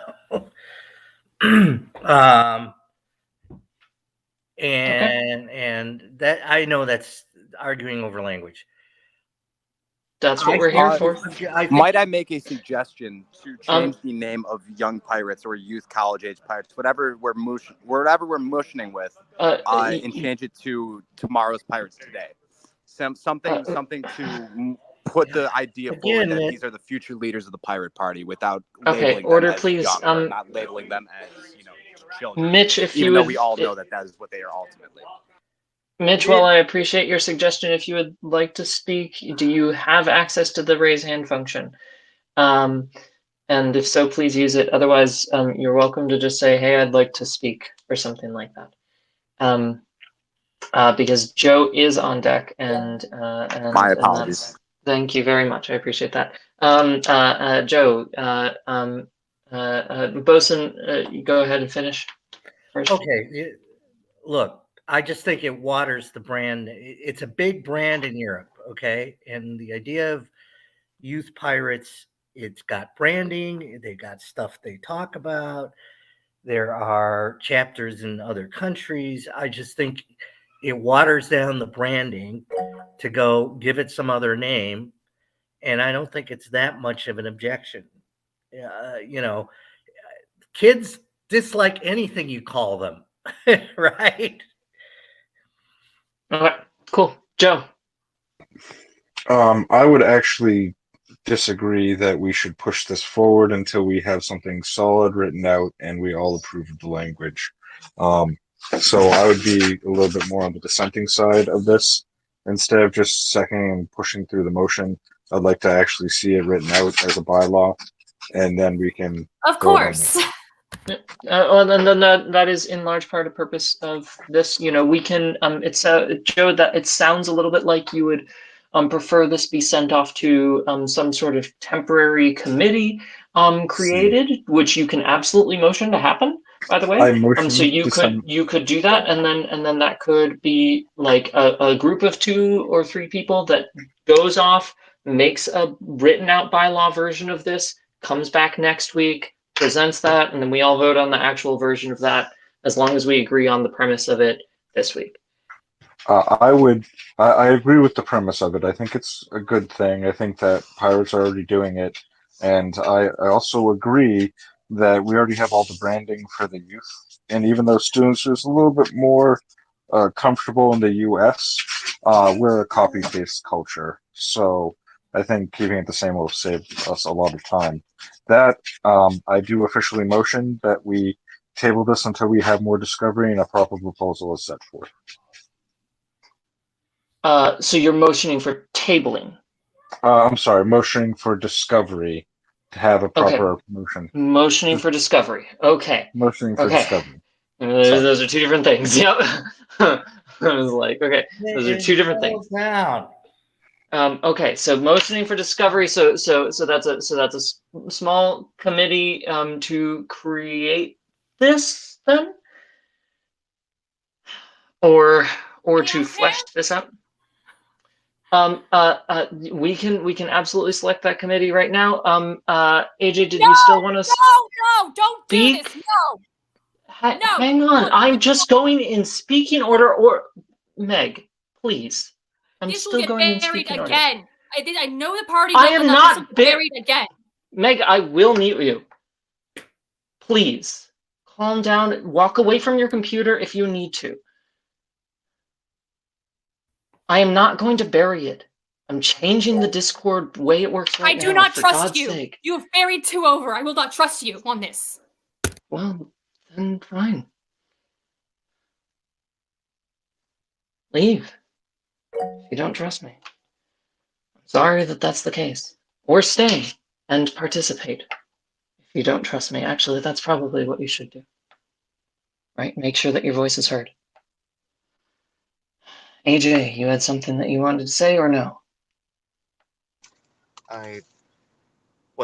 and that, I know that's arguing over language. That's what we're here for. Might I make a suggestion to change the name of young pirates or youth college age pirates, whatever we're motioning with, and change it to tomorrow's pirates today? Something to put the idea forward that these are the future leaders of the pirate party without labeling them as please. young, or not labeling them as children. Mitch, if even you though would, we all know that is what they are ultimately. Mitch, while I appreciate your suggestion, if you would like to speak, do you have access to the raise hand function? And if so, please use it. Otherwise, you're welcome to just say, "Hey, I'd like to speak," or something like that. Because Joe is on deck, and my apologies. Thank you very much. I appreciate that. Joe, Bosun, you go ahead and finish first. Okay, look, I just think it waters the brand. It's a big brand in Europe, okay? And the idea of youth pirates, it's got branding, they got stuff they talk about. There are chapters in other countries. I just think it waters down the branding to go give it some other name. And I don't think it's that much of an objection. You know, kids dislike anything you call them, right? Okay, cool. Joe. I would actually disagree that we should push this forward until we have something solid written out and we all approve of the language. So I would be a little bit more on the dissenting side of this. Instead of just seconding and pushing through the motion, I'd like to actually see it written out as a bylaw, and then we can Of vote on course. it. Well, and then that is in large part a purpose of this. You know, we can. It's Joe. That it sounds a little bit like you would prefer this be sent off to some sort of temporary committee created, which you can absolutely motion to happen. By the way, I so motion you to could send. you could do that, and then that could be like a group of 2 or 3 people that goes off, makes a written out bylaw version of this, comes back next week, presents that, and then we all vote on the actual version of that, as long as we agree on the premise of it this week. I agree with the premise of it. I think it's a good thing. I think that pirates are already doing it. And I also agree that we already have all the branding for the youth. And even though students are a little bit more comfortable in the US, we're a copy paste culture. So I think keeping it the same will save us a lot of time. That I do officially motion that we table this until we have more discovery and a proper proposal is set forth. So you're motioning for tabling. I'm sorry, motioning for discovery to have a proper motion. Motioning for discovery. Okay. Motioning for discovery. Those are 2 different things. Yep. I was like, okay, those are 2 different things. Down. Okay, so motioning for discovery. So that's a small committee to create this then, or to flesh this out. We can absolutely select that committee right now. AJ, did you still want to? No, don't do this. No. Hang on. I'm just going in speaking order. Or Meg, please. I'm This still will get going in buried speaking order. again. I know the party. I am not buried again. Meg, I will mute you. Please calm down. Walk away from your computer if you need to. I am not going to bury it. I'm changing the Discord way it works right now. I do not for trust God's you. Sake. You have buried 2 over. I will not trust you on this. Well, then fine. Leave. If you don't trust me. I'm sorry that that's the case. Or stay and participate. If you don't trust me, actually, that's probably what you should do. Right? Make sure that your voice is heard. AJ, you had something that you wanted to say or no? I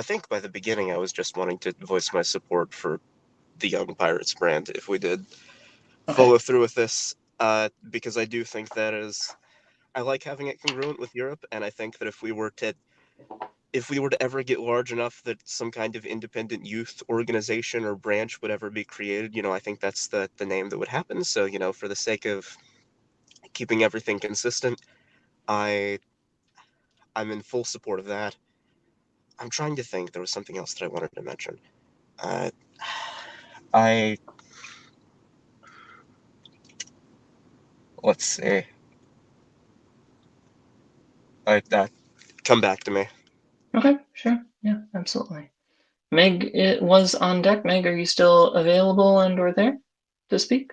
think by the beginning I was just wanting to voice my support for the Young Pirates brand if we did follow through with this, because I do think I like having it congruent with Europe, and I think that if we were to ever get large enough that some kind of independent youth organization or branch would ever be created, I think that's the name that would happen. So, for the sake of keeping everything consistent, I'm in full support of that. I'm trying to think. There was something else that I wanted to mention. Let's see. Come back to me. Okay, sure. Yeah, absolutely. Meg, it was on deck. Meg, are you still available and or there to speak?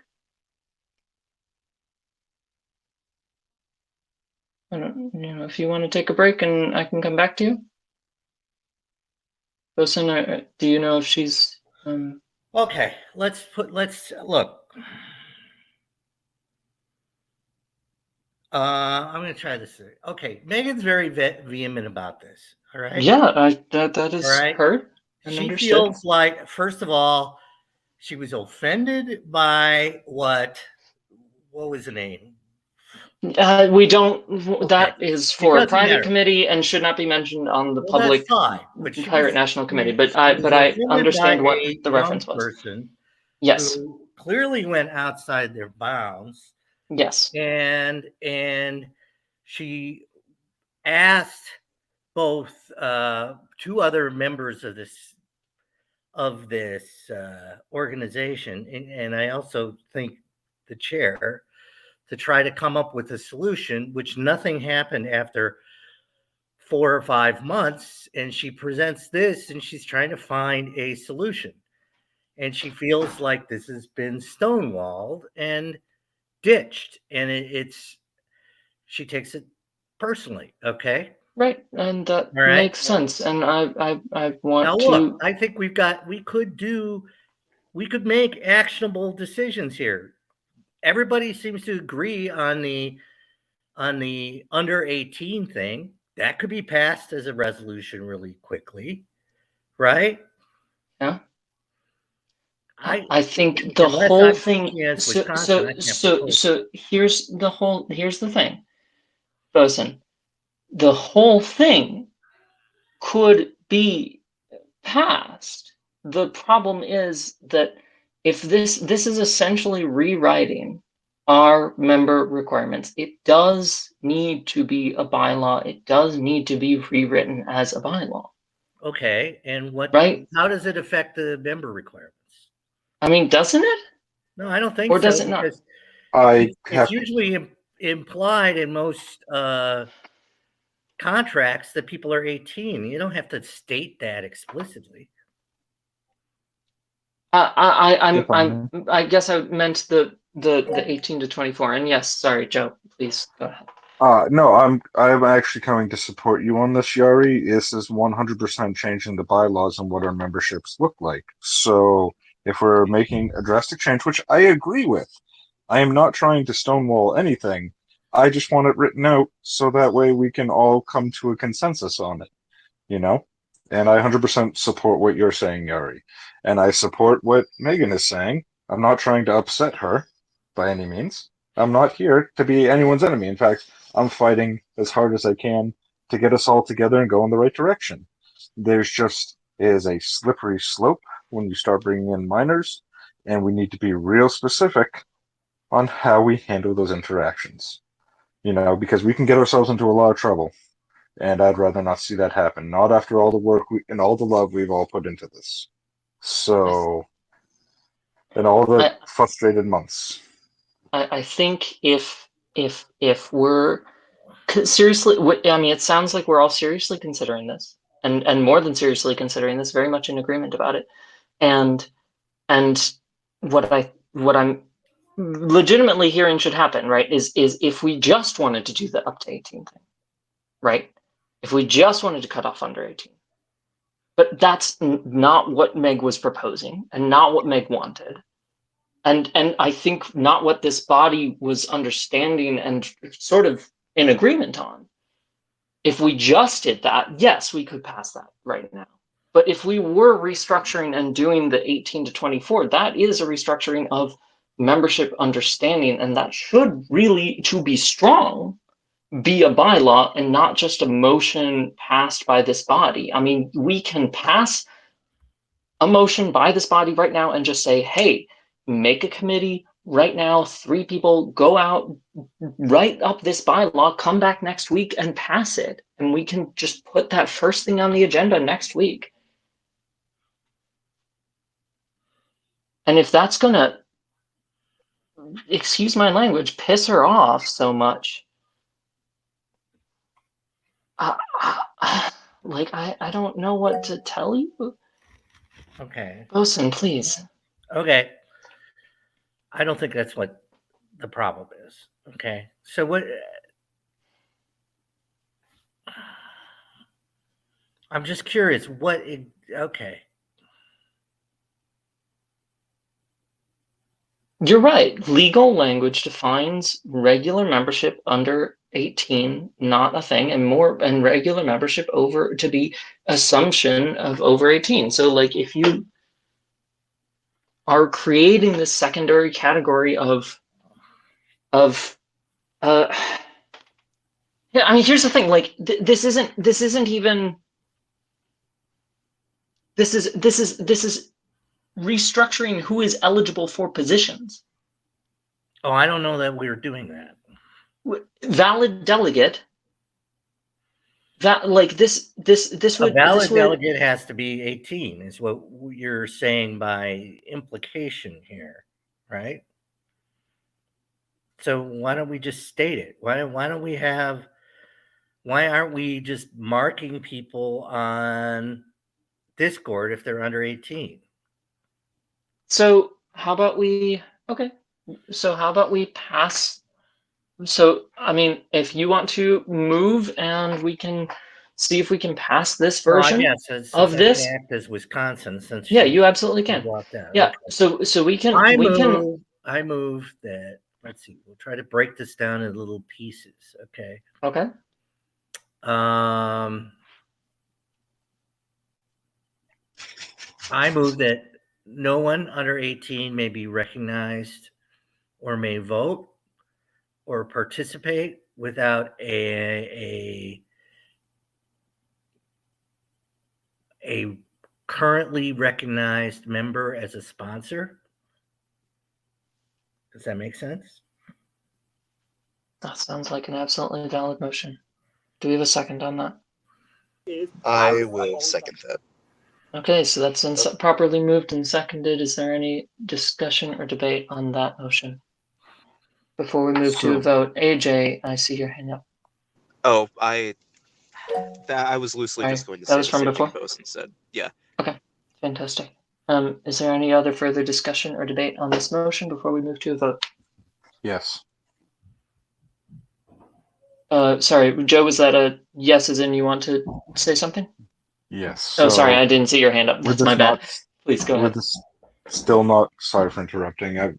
I don't, if you want to take a break and I can come back to you. Bosun, do you know if she's Okay, let's look. I'm going to try this. Okay, Megan's very vehement about this. All right. Yeah, that is all right. heard. and She understood. feels like, first of all, she was offended by what was the name? We don't. Okay. That is for a doesn't private matter. committee and should not be mentioned on the Well, public that's fine. But she Pirate was, National Committee. she But was I offended understand by what a the young reference was. person Yes. who clearly went outside their bounds, Yes. and she asked both two other members of this organization, and I also think the chair, to try to come up with a solution, which nothing happened after 4 or 5 months. And she presents this and she's trying to find a solution. And she feels like this has been stonewalled and ditched. And she takes it personally. Okay. Right. And that All right. makes sense. And I want Now to. look, I think we could make actionable decisions here. Everybody seems to agree on the under 18 thing. That could be passed as a resolution really quickly, right? Yeah. I I think the unless whole I'm thing. speaking as Wisconsin, I can't propose. So here's the thing, Bosun. The whole thing could be passed. The problem is that if this is essentially rewriting our member requirements, it does need to be a bylaw. It does need to be rewritten as a bylaw. Okay, and Right? how does it affect the member requirements? I mean, doesn't it? No, I don't think or so. Does it not? It's usually implied in most contracts that people are 18. You don't have to state that explicitly. I guess I meant the 18 to 24. And yes, sorry, Joe, please go ahead. No, I'm actually coming to support you on this, Yari. This is 100% changing the bylaws and what our memberships look like. So if we're making a drastic change, which I agree with, I am not trying to stonewall anything. I just want it written out so that way we can all come to a consensus on it, you know? And I 100% support what you're saying, Yari. And I support what Megan is saying. I'm not trying to upset her by any means. I'm not here to be anyone's enemy. In fact, I'm fighting as hard as I can to get us all together and go in the right direction. There's just is a slippery slope when you start bringing in minors, and we need to be real specific on how we handle those interactions. You know, because we can get ourselves into a lot of trouble, and I'd rather not see that happen. Not after all the work and all the love we've all put into this. So, and all the frustrated months. I think if we're seriously, I mean, it sounds like we're all seriously considering this, and more than seriously considering this, very much in agreement about it. And what I'm legitimately hearing should happen, right, is if we just wanted to do the up to 18 thing, right? If we just wanted to cut off under 18. But that's not what Meg was proposing and not what Meg wanted. And I think not what this body was understanding and sort of in agreement on. If we just did that, yes, we could pass that right now. But if we were restructuring and doing the 18 to 24, that is a restructuring of membership understanding, and that should really, to be strong, be a bylaw and not just a motion passed by this body. I mean, we can pass a motion by this body right now and just say, hey, make a committee right now, 3 people, go out, write up this bylaw, come back next week and pass it. And we can just put that first thing on the agenda next week. And if that's gonna, excuse my language, piss her off so much, like, I don't know what to tell you. Okay. Bosun, please. Okay. I don't think that's what the problem is. Okay. So what? I'm just curious. Okay. You're right. Legal language defines regular membership under 18 not a thing, and regular membership over to be assumption of over 18. So like if you are creating this secondary category of yeah, I mean, here's the thing, like this isn't even this is restructuring who is eligible for positions. Oh, I don't know that we're doing that. Valid delegate. That like this would a valid delegate has to be 18, is what you're saying by implication here, right? So why don't we just state it? Why aren't we just marking people on Discord if they're under 18? So how about we pass? So I mean, if you want to move, and we can see if we can pass this version of this. I can act as Wisconsin, since you absolutely can. Yeah. Okay. So we can. I move that. Let's see. We'll try to break this down in little pieces. Okay. Okay. I move that no one under 18 may be recognized or may vote or participate without a currently recognized member as a sponsor. Does that make sense? That sounds like an absolutely valid motion. Do we have a second on that? I will second that. Okay, so that's properly moved and seconded. Is there any discussion or debate on that motion? Before we move to a vote, AJ, I see your hand up. Oh, I was loosely just going to say that was from before? Instead. Yeah. Okay, fantastic. Is there any other further discussion or debate on this motion before we move to a vote? Yes. Sorry, Joe, was that a yes as in you want to say something? Yes. Oh, sorry, I didn't see your hand up. That's my bad. Please go ahead. Still not, sorry for interrupting. I've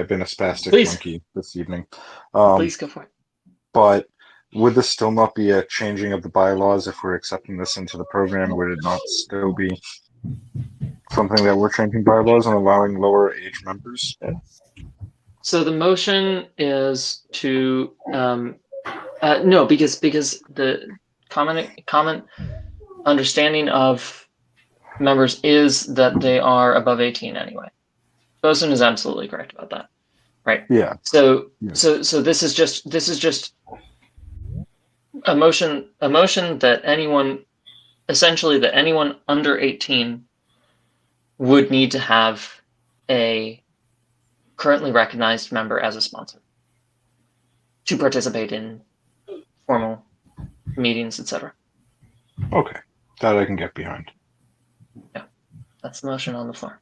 been a spastic monkey this evening. Please go for it. But would this still not be a changing of the bylaws if we're accepting this into the program? Would it not still be something that we're changing bylaws and allowing lower age members? So the motion is to no, because the common understanding of members is that they are above 18 anyway. Bosun is absolutely correct about that, right? Yeah. So this is just a motion that anyone under 18 would need to have a currently recognized member as a sponsor to participate in formal meetings, etc. Okay, that I can get behind. Yeah, that's the motion on the floor.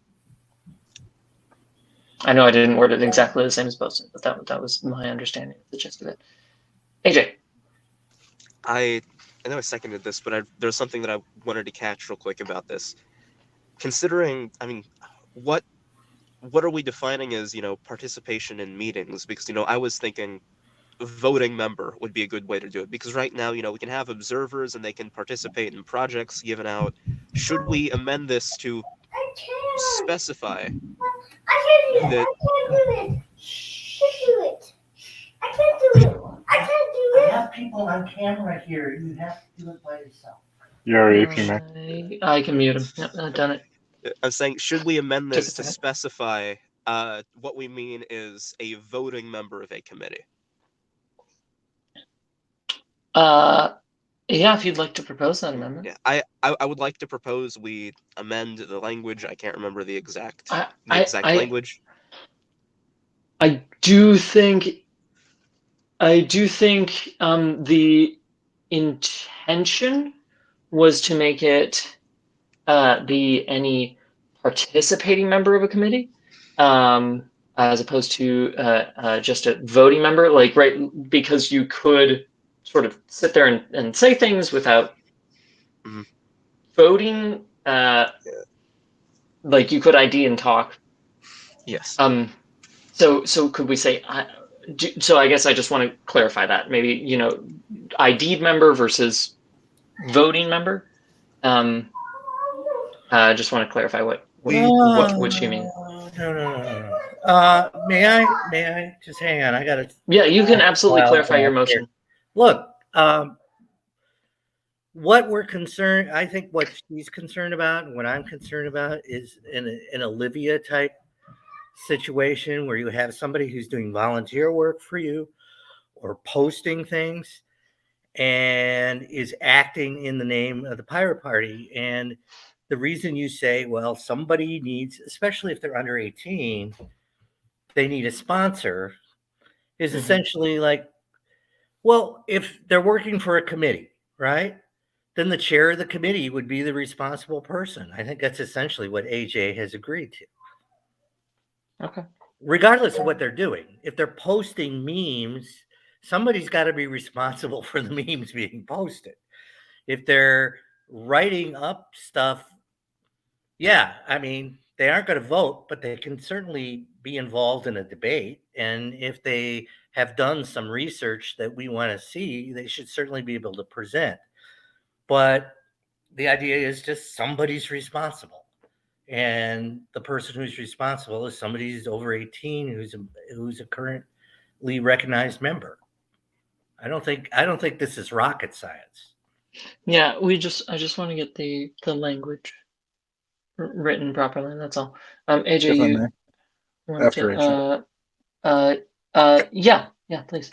I know I didn't word it exactly the same as Bosun, but that was my understanding of the gist of it. AJ. I know I seconded this, but there's something that I wanted to catch real quick about this. Considering, I mean, what are we defining as, participation in meetings? Because, I was thinking voting member would be a good way to do it, because right now, we can have observers and they can participate in projects given out. Should we amend this to specify that? I have people on camera here. You have to do it by yourself. Yuri, if you may. I can mute him. Yep, I've done it. I'm saying, should we amend this to specify what we mean is a voting member of a committee? Yeah, if you'd like to propose that amendment. Yeah, I would like to propose we amend the language. I can't remember the exact language. I do think the intention was to make it be any participating member of a committee, as opposed to just a voting member, right? Because you could sort of sit there and say things without voting. Like you could ID and talk. Yes. So could we say so I guess I just want to clarify that. Maybe, you know, ID member versus voting member. I just want to clarify which you mean. No. May I just hang on? I gotta. Yeah, you can absolutely Wild clarify your back motion. here. Look, what we're concerned, I think what she's concerned about, and what I'm concerned about, is an Olivia type situation where you have somebody who's doing volunteer work for you or posting things and is acting in the name of the Pirate Party. And the reason you say, well, somebody needs, especially if they're under 18, they need a sponsor, is essentially like, well, if they're working for a committee, right? Then the chair of the committee would be the responsible person. I think that's essentially what AJ has agreed to. Okay. Regardless of what they're doing, if they're posting memes, somebody's got to be responsible for the memes being posted. If they're writing up stuff, yeah, I mean, they aren't going to vote, but they can certainly be involved in a debate. And if they have done some research that we want to see, they should certainly be able to present. But the idea is just somebody's responsible. And the person who's responsible is somebody who's over 18, who's a currently recognized member. I don't think this is rocket science. Yeah, I just want to get the language written properly. That's all. AJ, If I you may. want After to? Yeah, please.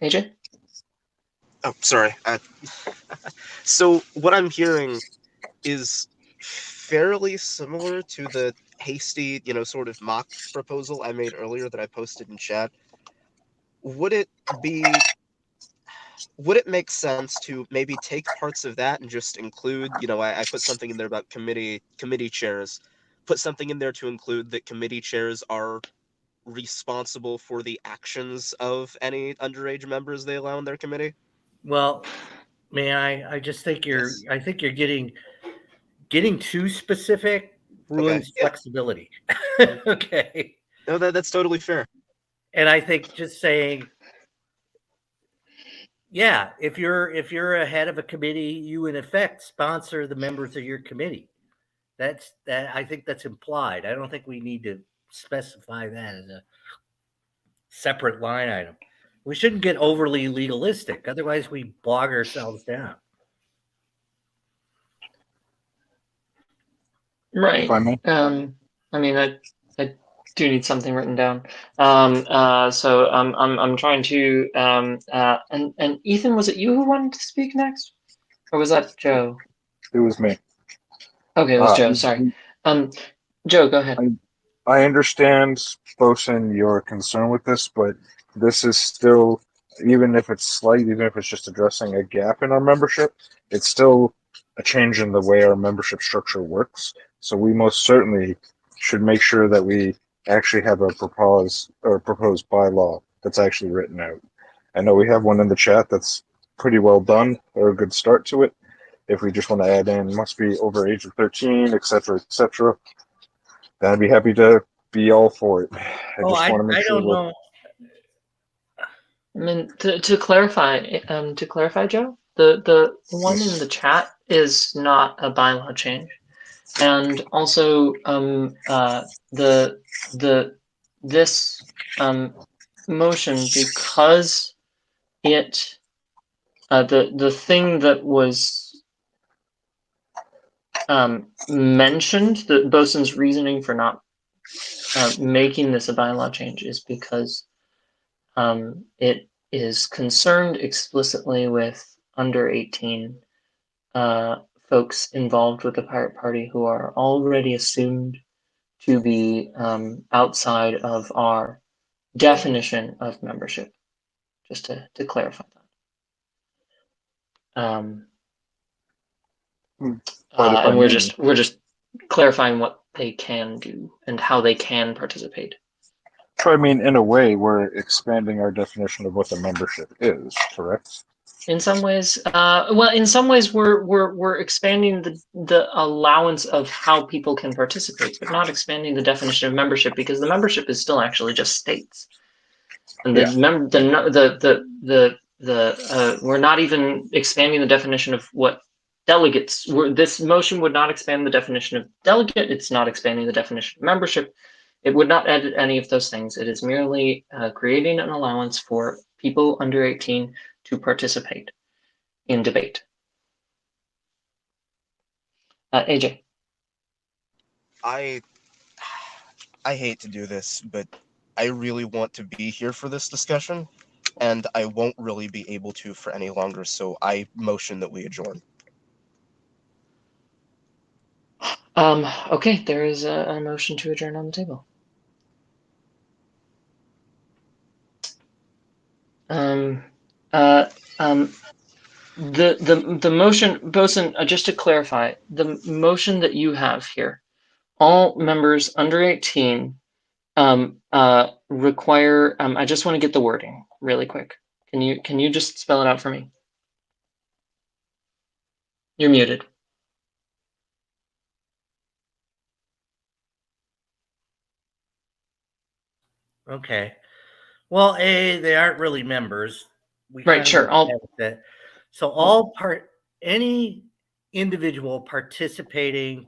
AJ? Oh, sorry. So what I'm hearing is fairly similar to the hasty, sort of mock proposal I made earlier that I posted in chat. Would it make sense to maybe take parts of that and just include, I put something in there about committee chairs, put something in there to include that committee chairs are responsible for the actions of any underage members they allow in their committee? Well, may I just think Yes. I think you're getting too specific, ruins flexibility. Okay. No, that's totally fair. And I think just saying, yeah, if you're a head of a committee, you in effect sponsor the members of your committee. I think that's implied. I don't think we need to specify that as a separate line item. We shouldn't get overly legalistic, otherwise we bog ourselves down. Right. If I may. I mean, I do need something written down. So I'm trying to and Ethan, was it you who wanted to speak next, or was that Joe? It was me. Okay, it was Joe. Sorry. Joe, go ahead. I understand, Bosun, your concern with this, but this is still, even if it's slight, even if it's just addressing a gap in our membership, it's still a change in the way our membership structure works. So we most certainly should make sure that we actually have a proposed bylaw that's actually written out. I know we have one in the chat that's pretty well done, or a good start to it. If we just want to add in, must be over age of 13, etc., then I'd be happy to be all for it. I want to make sure. Don't know. I mean, to clarify, Joe, the one in the chat is not a bylaw change, and also this motion, because it the thing that was mentioned, the Bosun's reasoning for not making this a bylaw change is because it is concerned explicitly with under 18 folks involved with the Pirate Party who are already assumed to be outside of our definition of membership. Just to clarify that. And we're just clarifying what they can do and how they can participate. So I mean, in a way, we're expanding our definition of what the membership is, correct? In some ways, in some ways, we're expanding the allowance of how people can participate, but not expanding the definition of membership, because the membership is still actually just states, and we're not even expanding the definition of what delegates. This motion would not expand the definition of delegate. It's not expanding the definition of membership. It would not edit any of those things. It is merely creating an allowance for people under 18 to participate in debate. AJ. I hate to do this, but I really want to be here for this discussion, and I won't really be able to for any longer, so I motion that we adjourn. Okay, there is a motion to adjourn on the table. The motion, Bosun, just to clarify, the motion that you have here, all members under 18 require. I just want to get the wording really quick. Can you just spell it out for me? You're muted. Okay. Well, they aren't really members. We Right, sure. So any individual participating.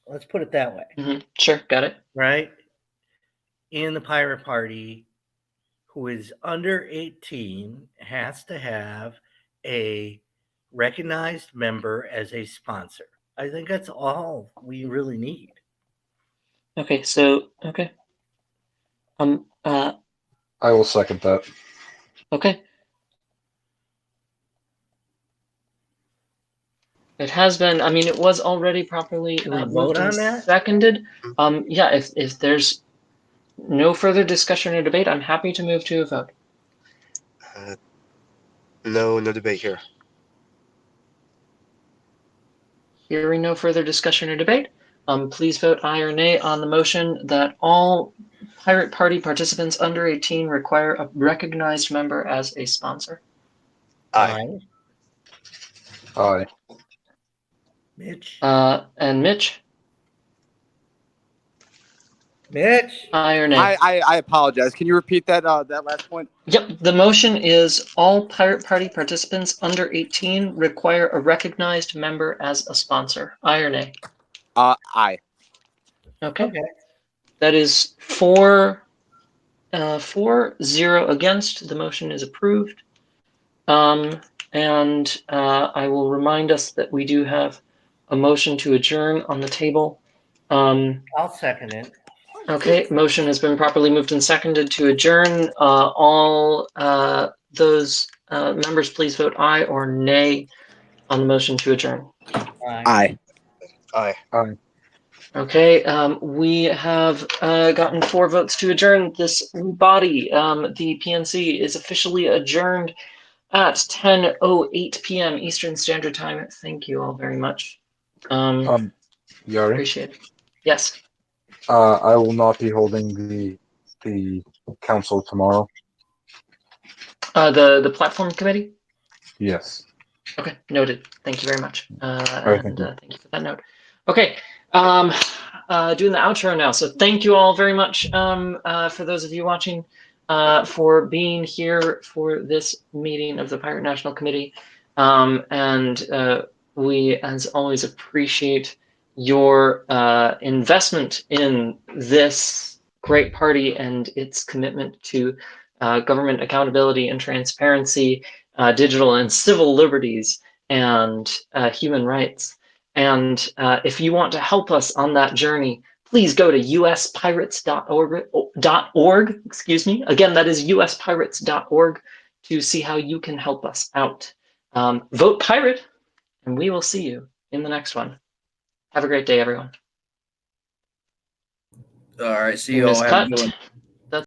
Let's put it that way. Mm-hmm. Sure, got it. Right? In the Pirate Party, who is under 18 has to have a recognized member as a sponsor. I think that's all we really need. Okay, so okay. I will second that. Okay. It has been. I mean, it was already properly vote on that? seconded. Yeah. If there's no further discussion or debate, I'm happy to move to a vote. No debate here. Hearing no further discussion or debate, please vote aye or nay on the motion that all Pirate Party participants under 18 require a recognized member as a sponsor. Aye. Aye. Mitch? And Mitch? Mitch? Aye or nay? I apologize. Can you repeat that that last point? Yep. The motion is all Pirate Party participants under 18 require a recognized member as a sponsor. Aye or nay? Aye. Okay. That is 4-0 against. The motion is approved. And I will remind us that we do have a motion to adjourn on the table. I'll second it. Okay, motion has been properly moved and seconded to adjourn. All those members, please vote aye or nay on the motion to adjourn. Aye. Aye. Aye. Okay, we have gotten 4 votes to adjourn this body. The PNC is officially adjourned at 10:08 p.m. Eastern Standard Time. Thank you all very much. Yari? Appreciate it. Yes. I will not be holding the council tomorrow. The platform committee? Yes. Okay, noted. Thank you very much. Thank you. Thank you for that note. Okay, doing the outro now. So thank you all very much for those of you watching, for being here for this meeting of the Pirate National Committee. And we, as always, appreciate your investment in this great party and its commitment to government accountability and transparency, digital and civil liberties, and human rights. And if you want to help us on that journey, please go to uspirates.org. Excuse me. Again, that is uspirates.org to see how you can help us out. Vote pirate, and we will see you in the next one. Have a great day, everyone. All right. See you all. Have a good one.